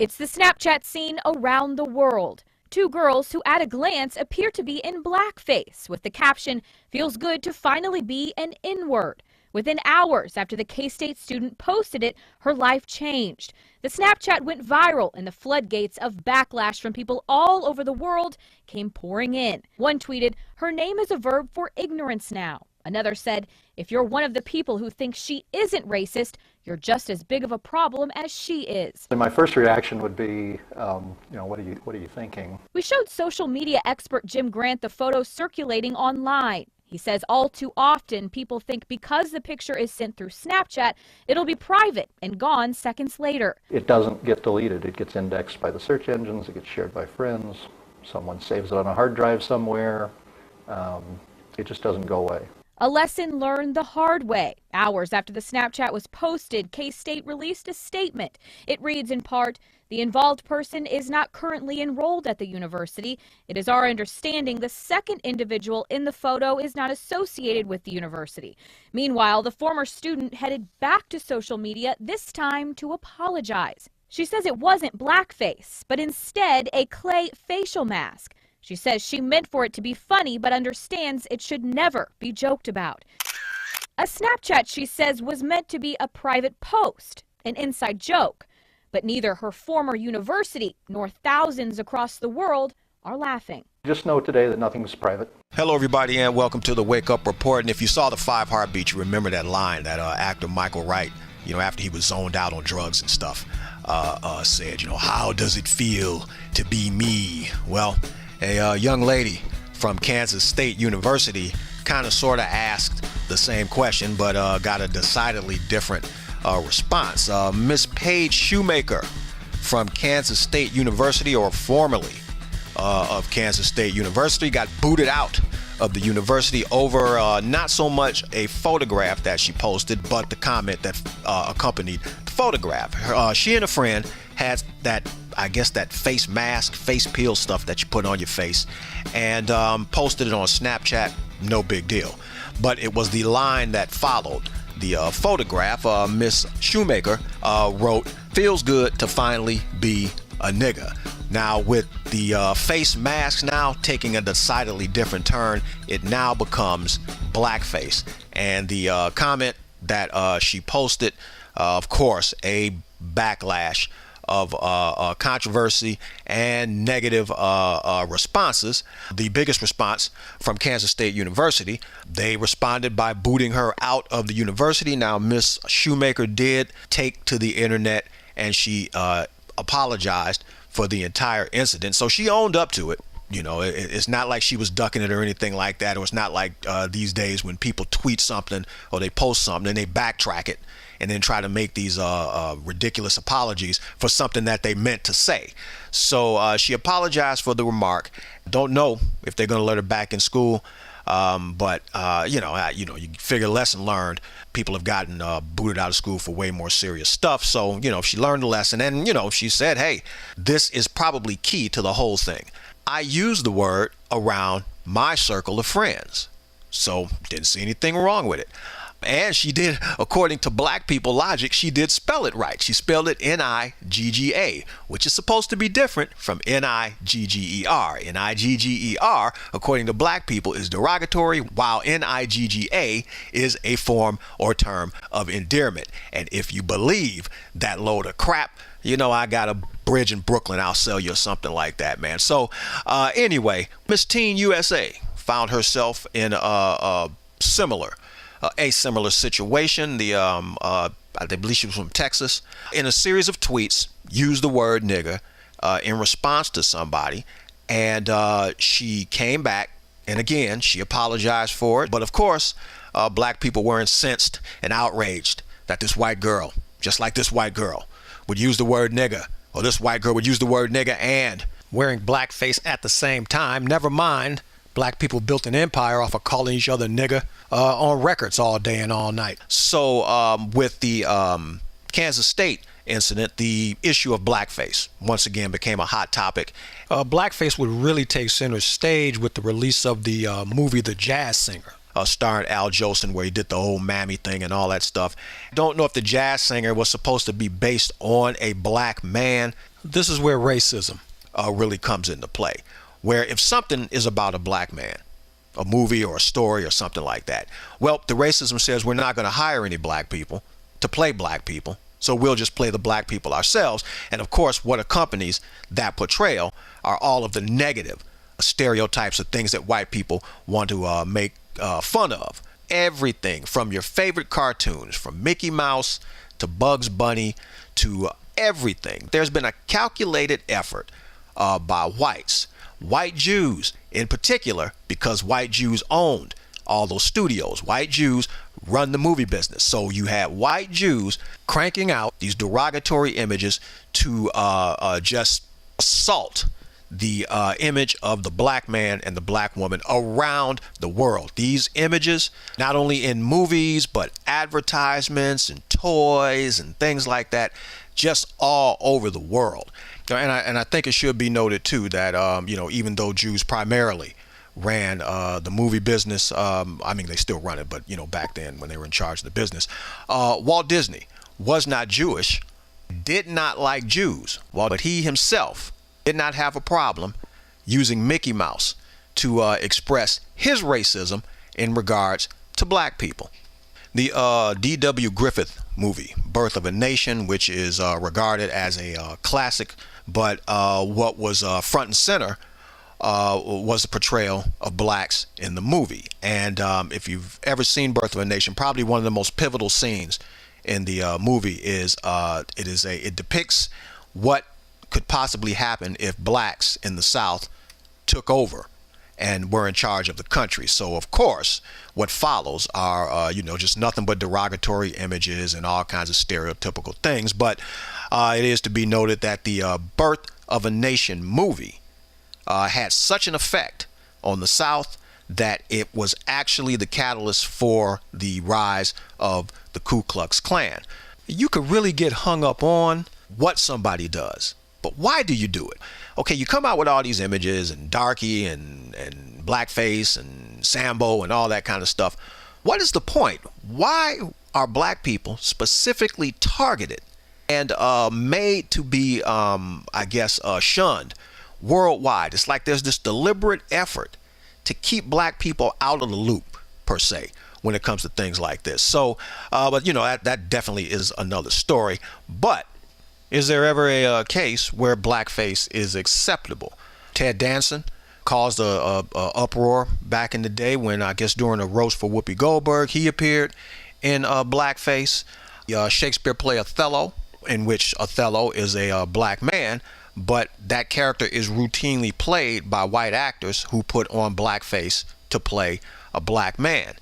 It's the Snapchat scene around the world. Two girls who at a glance appear to be in blackface with the caption, "Feels good to finally be an N-word." Within hours after the K-State student posted it, her life changed. The Snapchat went viral and the floodgates of backlash from people all over the world came pouring in. One tweeted, "Her name is a verb for ignorance now." Another said, "If you're one of the people who think she isn't racist, you're just as big of a problem as she is." And my first reaction would be, what are you thinking? We showed social media expert Jim Grant the photo circulating online. He says all too often people think because the picture is sent through Snapchat, it'll be private and gone seconds later. It doesn't get deleted. It gets indexed by the search engines. It gets shared by friends. Someone saves it on a hard drive somewhere. It just doesn't go away. A lesson learned the hard way. Hours after the Snapchat was posted, K-State released a statement. It reads in part, "The involved person is not currently enrolled at the university. It is our understanding the second individual in the photo is not associated with the university." Meanwhile, the former student headed back to social media, this time to apologize. She says it wasn't blackface, but instead a clay facial mask. She says she meant for it to be funny, but understands it should never be joked about. A Snapchat, she says, was meant to be a private post, an inside joke. But neither her former university nor thousands across the world are laughing. Just know today that nothing's private. Hello, everybody, and welcome to the Wake Up Report. And if you saw the 5 Heartbeats, you remember that line that actor Michael Wright, after he was zoned out on drugs and stuff, said, "How does it feel to be me?" Well, a young lady from Kansas State University kind of sort of asked the same question, but got a decidedly different response. Miss Paige Shoemaker from Kansas State University, or formerly of Kansas State University, got booted out of the university over not so much a photograph that she posted, but the comment that accompanied the photograph. She and a friend had that face mask, face peel stuff that you put on your face, and posted it on Snapchat. No big deal. But it was the line that followed the photograph. Miss Shoemaker wrote, "Feels good to finally be a nigga." Now, with the face mask now taking a decidedly different turn, it now becomes blackface. And the comment that she posted, of course, a backlash of controversy and negative responses. The biggest response from Kansas State University, they responded by booting her out of the university. Now, Miss Shoemaker did take to the internet and she apologized for the entire incident. So she owned up to it. It's not like she was ducking it or anything like that. Or it's not like these days when people tweet something or they post something and they backtrack it and then try to make these ridiculous apologies for something that they meant to say. So she apologized for the remark. Don't know if they're going to let her back in school, but you figure lesson learned. People have gotten booted out of school for way more serious stuff. So she learned a lesson, and she said, "Hey, this is probably key to the whole thing. I use the word around my circle of friends, so didn't see anything wrong with it." And she did, according to black people logic, she did spell it right. She spelled it N-I-G-G-A, which is supposed to be different from N-I-G-G-E-R. N-I-G-G-E-R, according to black people, is derogatory, while N-I-G-G-A is a form or term of endearment. And if you believe that load of crap, I got a bridge in Brooklyn, I'll sell you something like that, man. So anyway, Miss Teen USA found herself in a similar situation. I believe she was from Texas. In a series of tweets, used the word nigger in response to somebody, and she came back, and again, she apologized for it. But of course, black people were incensed and outraged that this white girl, just like this white girl, would use the word nigger, or this white girl would use the word nigger and wearing blackface at the same time. Never mind, black people built an empire off of calling each other nigger on records all day and all night. So with the Kansas State incident, the issue of blackface once again became a hot topic. Blackface would really take center stage with the release of the movie The Jazz Singer. starring Al Jolson, where he did the whole mammy thing and all that stuff. Don't know if the jazz singer was supposed to be based on a black man. This is where racism really comes into play, where if something is about a black man, a movie or a story or something like that, well, the racism says we're not going to hire any black people to play black people, so we'll just play the black people ourselves. And of course, what accompanies that portrayal are all of the negative stereotypes of things that white people want to make fun of. Everything from your favorite cartoons, from Mickey Mouse to Bugs Bunny to everything. There's been a calculated effort by white Jews in particular, because white Jews owned all those studios. White Jews run the movie business. So you had white Jews cranking out these derogatory images to just assault the image of the black man and the black woman around the world. These images, not only in movies, but advertisements and toys and things like that, just all over the world. And I think it should be noted too that even though Jews primarily ran the movie business, I mean they still run it, but back then when they were in charge of the business, Walt Disney was not Jewish, did not like Jews, but he himself did not have a problem using Mickey Mouse to express his racism in regards to black people. The D.W. Griffith movie, Birth of a Nation, which is regarded as a classic, but what was front and center was the portrayal of blacks in the movie. And if you've ever seen Birth of a Nation, probably one of the most pivotal scenes in the movie is it depicts what could possibly happen if blacks in the South took over and were in charge of the country. So of course what follows are just nothing but derogatory images and all kinds of stereotypical things. But it is to be noted that the Birth of a Nation movie had such an effect on the South that it was actually the catalyst for the rise of the Ku Klux Klan. You could really get hung up on what somebody does, but why do you do it? Okay, you come out with all these images and Darky and Blackface and Sambo and all that kind of stuff. What is the point? Why are black people specifically targeted and made to be, shunned worldwide? It's like there's this deliberate effort to keep black people out of the loop, per se, when it comes to things like this. So, that definitely is another story. But is there ever a case where blackface is acceptable? Ted Danson caused a uproar back in the day when, I guess, during a roast for Whoopi Goldberg, he appeared in blackface. Shakespeare play Othello, in which Othello is a black man, but that character is routinely played by white actors who put on blackface to play a black man.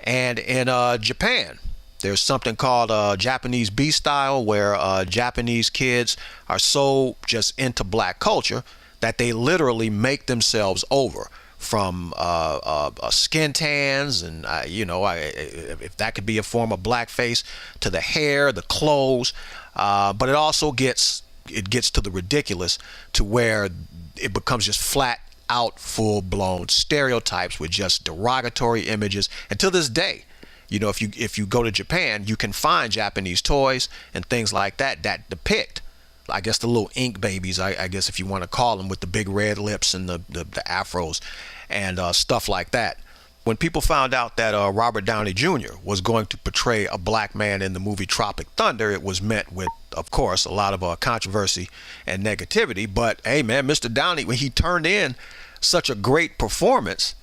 And in Japan, there's something called Japanese B-style, where Japanese kids are so just into black culture that they literally make themselves over, from skin tans and if that could be a form of blackface, to the hair, the clothes, but it also gets to the ridiculous, to where it becomes just flat out full-blown stereotypes with just derogatory images. And to this day, if you go to Japan, you can find Japanese toys and things like that depict, I guess, the little ink babies, I guess if you want to call them, with the big red lips and the afros and stuff like that. When people found out that Robert Downey Jr. was going to portray a black man in the movie Tropic Thunder, it was met with, of course, a lot of controversy and negativity. But hey, man, Mr. Downey, when he turned in such a great performance,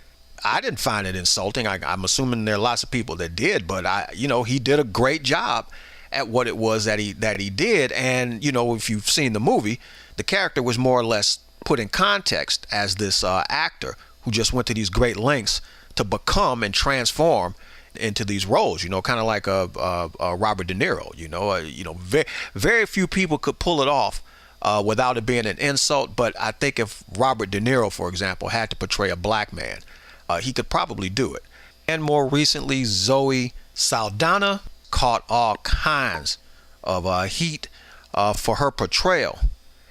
I didn't find it insulting. I'm assuming there are lots of people that did, but he did a great job at what it was that he did. And if you've seen the movie, the character was more or less put in context as this actor who just went to these great lengths to become and transform into these roles. Kind of like Robert De Niro. Very few people could pull it off without it being an insult. But I think if Robert De Niro, for example, had to portray a black man, he could probably do it. And more recently, Zoe Saldana caught all kinds of heat for her portrayal.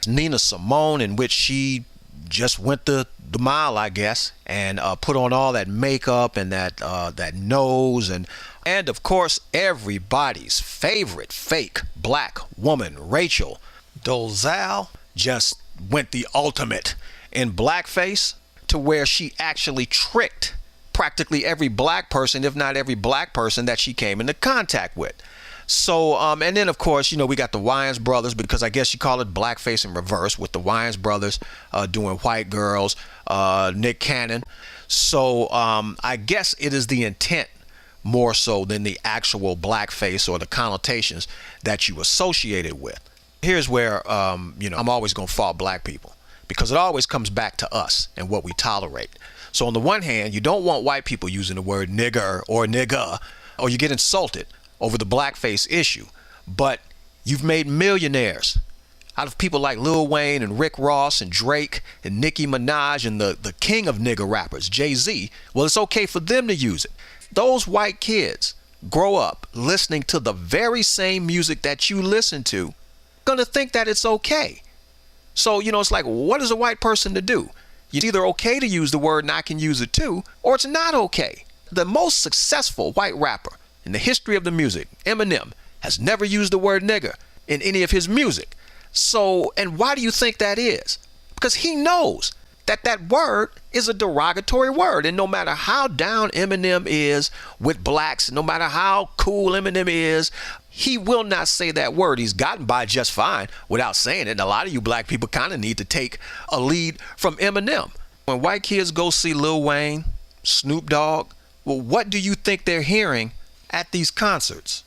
Nina Simone, in which she just went the mile, I guess, and put on all that makeup and that nose, and of course everybody's favorite fake black woman, Rachel Dolezal, just went the ultimate in blackface, to where she actually tricked practically every black person, if not every black person that she came into contact with. So, and then of course, we got the Wayans brothers, because I guess you call it blackface in reverse, with the Wayans brothers doing white girls, Nick Cannon. So I guess it is the intent more so than the actual blackface or the connotations that you associate it with. Here's where, I'm always going to fault black people, because it always comes back to us and what we tolerate. So on the one hand, you don't want white people using the word nigger or nigga, or you get insulted over the blackface issue. But you've made millionaires out of people like Lil Wayne and Rick Ross and Drake and Nicki Minaj and the king of nigger rappers, Jay-Z. Well, it's okay for them to use it. Those white kids grow up listening to the very same music that you listen to, gonna think that it's okay. So, it's like, what is a white person to do? It's either okay to use the word and I can use it too, or it's not okay. The most successful white rapper in the history of the music, Eminem, has never used the word nigger in any of his music. So, and why do you think that is? Because he knows that that word is a derogatory word. And no matter how down Eminem is with blacks, no matter how cool Eminem is, he will not say that word. He's gotten by just fine without saying it. And a lot of you black people kind of need to take a lead from Eminem. When white kids go see Lil Wayne, Snoop Dogg, well, what do you think they're hearing at these concerts?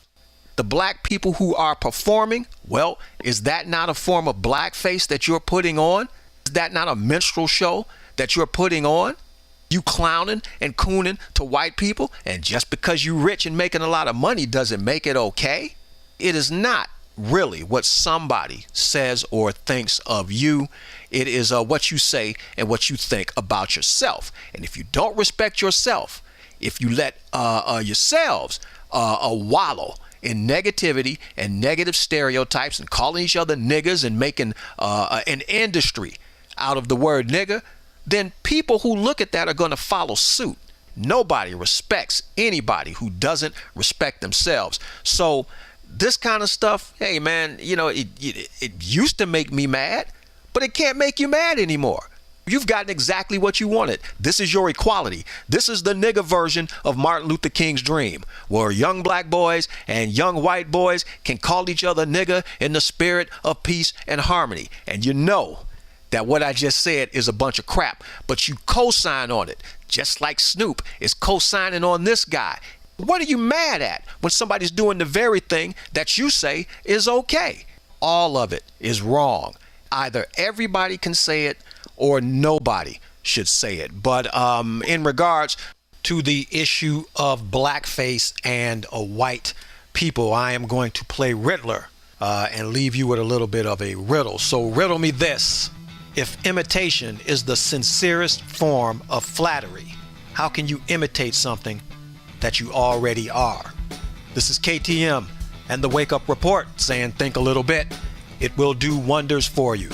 The black people who are performing, well, is that not a form of blackface that you're putting on? Is that not a minstrel show that you're putting on? You clowning and cooning to white people, and just because you're rich and making a lot of money doesn't make it okay? It is not really what somebody says or thinks of you. It is what you say and what you think about yourself. And if you don't respect yourself, if you let yourselves wallow in negativity and negative stereotypes and calling each other niggers and making an industry out of the word nigger, then people who look at that are going to follow suit. Nobody respects anybody who doesn't respect themselves. So this kind of stuff, hey man, it used to make me mad, but it can't make you mad anymore. You've gotten exactly what you wanted. This is your equality. This is the nigger version of Martin Luther King's dream, where young black boys and young white boys can call each other nigger in the spirit of peace and harmony. And you know that what I just said is a bunch of crap, but you co-sign on it, just like Snoop is co-signing on this guy. What are you mad at when somebody's doing the very thing that you say is okay? All of it is wrong. Either everybody can say it or nobody should say it. But in regards to the issue of blackface and white people, I am going to play Riddler and leave you with a little bit of a riddle. So riddle me this. If imitation is the sincerest form of flattery, how can you imitate something that you already are? This is KTM and the Wake Up Report saying think a little bit. It will do wonders for you.